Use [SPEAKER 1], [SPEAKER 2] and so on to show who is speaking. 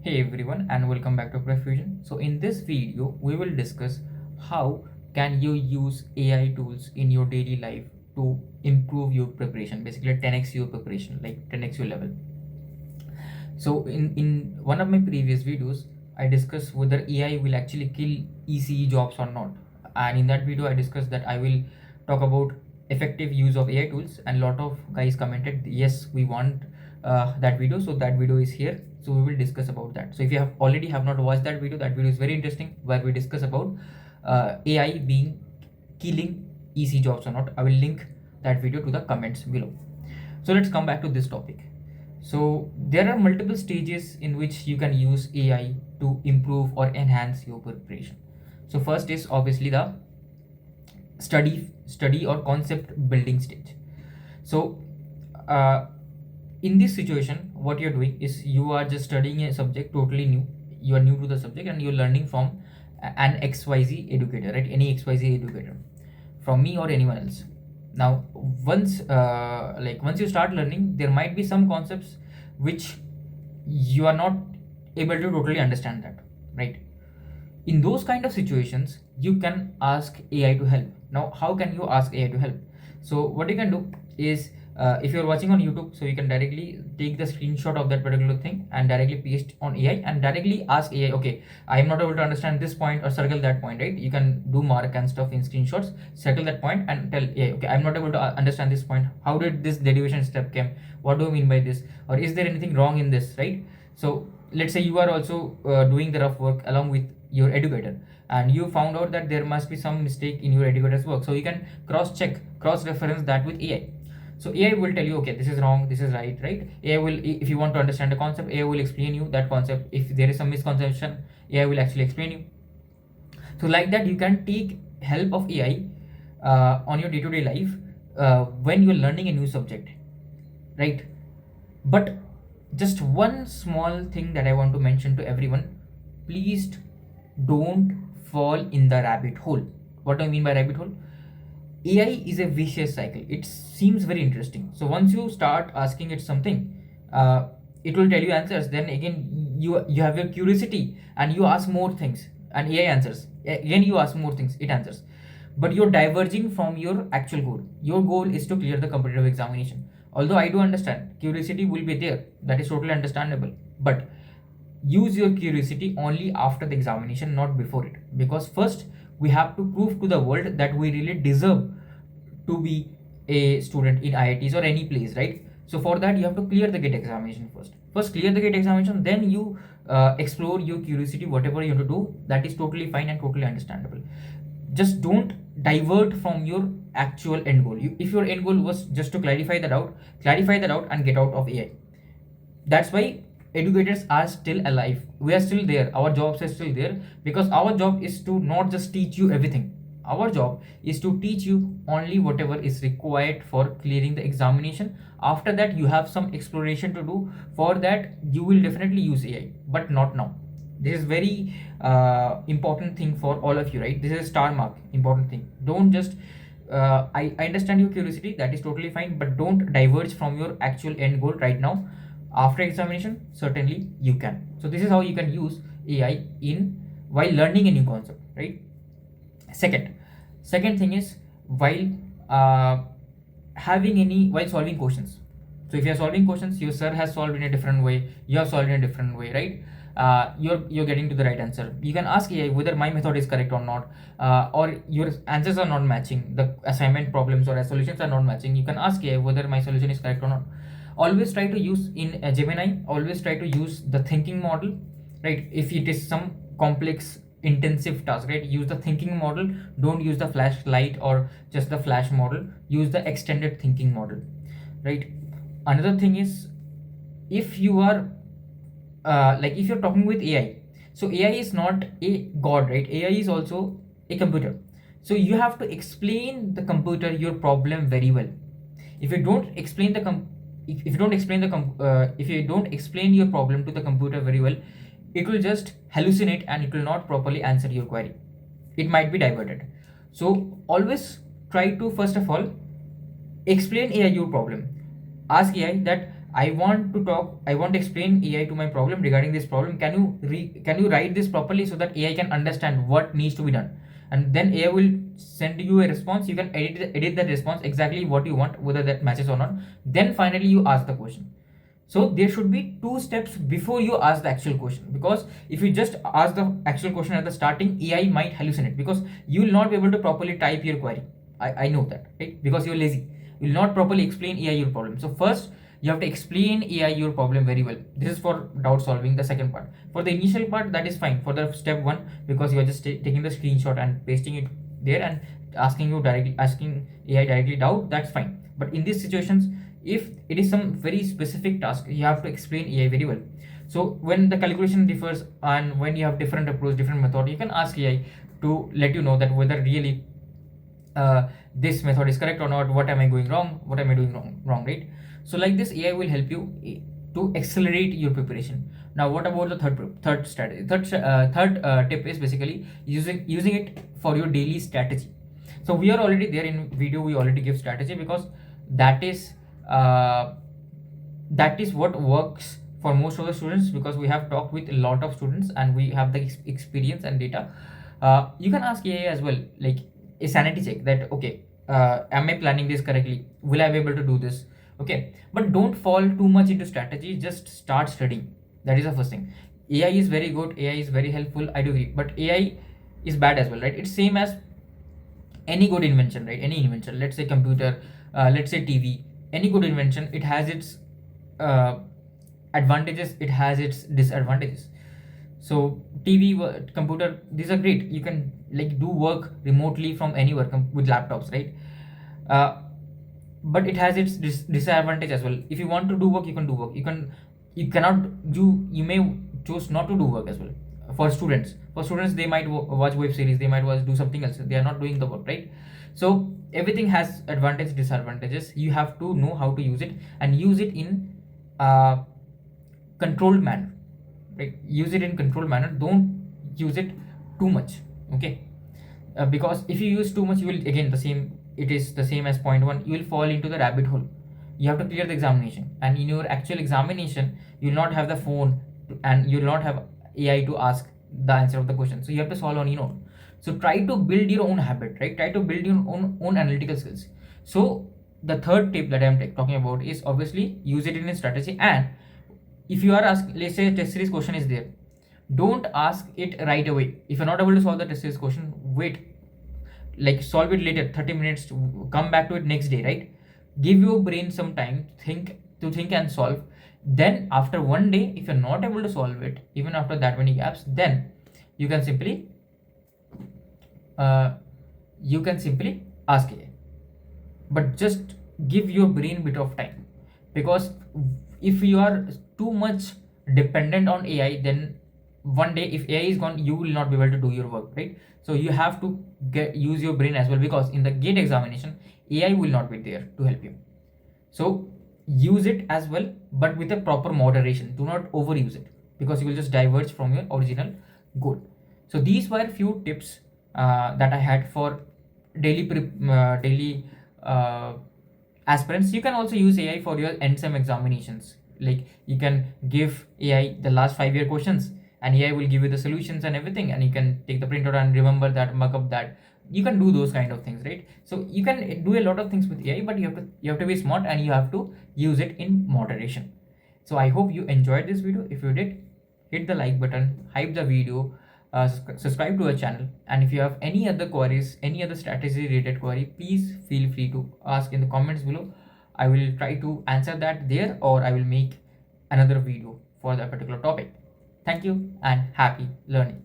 [SPEAKER 1] Hey everyone and welcome back to PrepFusion. So in this video we will discuss how can you use AI tools in your daily life to improve your preparation, basically 10x your preparation, like 10x your level. So in one of my previous videos I discussed whether AI will actually kill ECE jobs or not, and in that video I discussed that I will talk about effective use of AI tools, and a lot of guys commented yes we want that video, so that video is here. So we will discuss about that. So if you have not watched that video is very interesting, where we discuss about AI being killing EC jobs or not. I will link that video to the comments below. So let's come back to this topic. So there are multiple stages in which you can use AI to improve or enhance your preparation. So first is obviously the study or concept building stage. So uh, in this situation what you're doing is you are just studying a subject totally new. You are new to the subject and you're learning from an XYZ educator, right? Any XYZ educator, from me or anyone else. Now once you start learning, there might be some concepts which you are not able to totally understand that, right? In those kind of situations you can ask AI to help. Now how can you ask AI to help? So what you can do is, if you're watching on YouTube, so you can directly take the screenshot of that particular thing and directly paste on AI and directly ask AI, okay, I am not able to understand this point, or circle that point, right? You can do mark and stuff in screenshots, circle that point and tell AI, okay, I'm not able to understand this point, how did this derivation step came, what do you mean by this, or is there anything wrong in this, right? So let's say you are also doing the rough work along with your educator, and you found out that there must be some mistake in your educator's work, so you can cross check, cross reference that with AI. So AI will tell you, okay, this is wrong, this is right, right? AI will, if you want to understand a concept, AI will explain you that concept. If there is some misconception, AI will actually explain you. So like that you can take help of AI on your day-to-day life when you're learning a new subject, right? But just one small thing that I want to mention to everyone: please don't fall in the rabbit hole. What do I mean by rabbit hole? AI is a vicious cycle. It seems very interesting. So once you start asking it something, it will tell you answers. Then again, you have your curiosity and you ask more things, and AI answers. Again, you ask more things, it answers. But you're diverging from your actual goal. Your goal is to clear the competitive examination. Although I do understand curiosity will be there, that is totally understandable. But use your curiosity only after the examination, not before it, because first we have to prove to the world that we really deserve to be a student in IITs or any place, right? So for that you have to clear the gate examination first clear the gate examination, then you explore your curiosity, whatever you have to do. That is totally fine and totally understandable. Just don't divert from your actual end goal. If your end goal was just to clarify the doubt, clarify the doubt and get out of AI. That's why educators are still alive. We are still there, our jobs are still there, because our job is to not just teach you everything. Our job is to teach you only whatever is required for clearing the examination. After that you have some exploration to do. For that you will definitely use AI, but not now. This is very important thing for all of you, right? This is a star mark, important thing. Don't just I understand your curiosity, that is totally fine, but don't diverge from your actual end goal right now. After examination certainly you can. So this is how you can use AI in while learning a new concept, right? Second thing is, while uh, having any while solving questions. So if you are solving questions, your sir has solved in a different way, you have solved in a different way, right? You're getting to the right answer. You can ask AI whether my method is correct or not, or your answers are not matching, the assignment problems or solutions are not matching. You can ask AI whether my solution is correct or not. Always try to use in Gemini, always try to use the thinking model, right? If it is some complex intensive task, right, use the thinking model. Don't use the flashlight or just the flash model. Use the extended thinking model, right? Another thing is, if you are if you're talking with AI, so AI is not a god, right? AI is also a computer. So you have to explain the computer your problem very well. If you don't explain the if you don't explain if you don't explain your problem to the computer very well, it will just hallucinate and it will not properly answer your query. It might be diverted. So always try to first of all explain AI your problem. Ask AI that I want to talk, I want to explain AI to my problem regarding this problem. Can you write this properly so that AI can understand what needs to be done? And then AI will send you a response. You can edit that response exactly what you want, whether that matches or not. Then finally you ask the question. So there should be two steps before you ask the actual question, because if you just ask the actual question at the starting, AI might hallucinate because you will not be able to properly type your query. I know that, right? Because you're lazy. You will not properly explain AI your problem. So first you have to explain AI your problem very well. This is for doubt solving, the second part. For the initial part, that is fine for the step one, because you are just taking the screenshot and pasting it there and asking AI directly doubt, that's fine. But in these situations, if it is some very specific task, you have to explain AI very well. So when the calculation differs and when you have different approach, different method, you can ask AI to let you know that whether really this method is correct or not, what am I going wrong, what am I doing wrong, right? So like this, AI will help you to accelerate your preparation. Now what about the third strategy? Third tip is basically using it for your daily strategy. So we are already there in video, we already give strategy, because that is uh, that is what works for most of the students, because we have talked with a lot of students and we have the experience and data. You can ask AI as well, like a sanity check, that okay, am I planning this correctly, will I be able to do this? Okay, but don't fall too much into strategy, just start studying. That is the first thing. AI is very good, AI is very helpful, I do agree, but AI is bad as well, right? It's same as any good invention, right? Any invention, let's say computer, let's say TV, any good invention, it has its uh, advantages, it has its disadvantages. So TV, computer, these are great, you can like do work remotely from anywhere with laptops, right? uh, but it has its disadvantage as well. If you want to do work, you can do work, you cannot do, you may choose not to do work as well. For students they might watch web series, they might do something else, they are not doing the work, right? So everything has advantage, disadvantages. You have to know how to use it, and use it in uh, controlled manner, right? Use it in controlled manner, don't use it too much, okay? Because if you use too much, you will, again, the same, it is the same as point one, you will fall into the rabbit hole. You have to clear the examination, and in your actual examination you will not have the phone and you will not have AI to ask the answer of the question, so you have to solve on your own. So try to build your own habit, right? Try to build your own analytical skills. So the third tip that I'm talking about is obviously use it in a strategy. And if you are asking, let's say a test series question is there, don't ask it right away. If you're not able to solve the test series question, wait, like solve it later, 30 minutes, come back to it next day, right? Give your brain some time think and solve. Then after one day, if you're not able to solve it, even after that many gaps, then you can simply uh, ask AI. But just give your brain bit of time, because if you are too much dependent on AI, then one day if AI is gone, you will not be able to do your work, right? So you have to use your brain as well, because in the gate examination, AI will not be there to help you. So use it as well, but with a proper moderation. Do not overuse it, because you will just diverge from your original goal. So these were few tips that I had for daily uh, aspirants. You can also use AI for your end sem examinations. Like you can give AI the last 5 year questions, and AI will give you the solutions and everything, and you can take the printout and remember that, mark up that. You can do those kind of things, right? So you can do a lot of things with AI, but you have to be smart, and you have to use it in moderation. So I hope you enjoyed this video. If you did, hit the like button, hype the video, subscribe to our channel, and if you have any other queries, any other strategy related query, please feel free to ask in the comments below. I will try to answer that there, or I will make another video for that particular topic. Thank you and happy learning.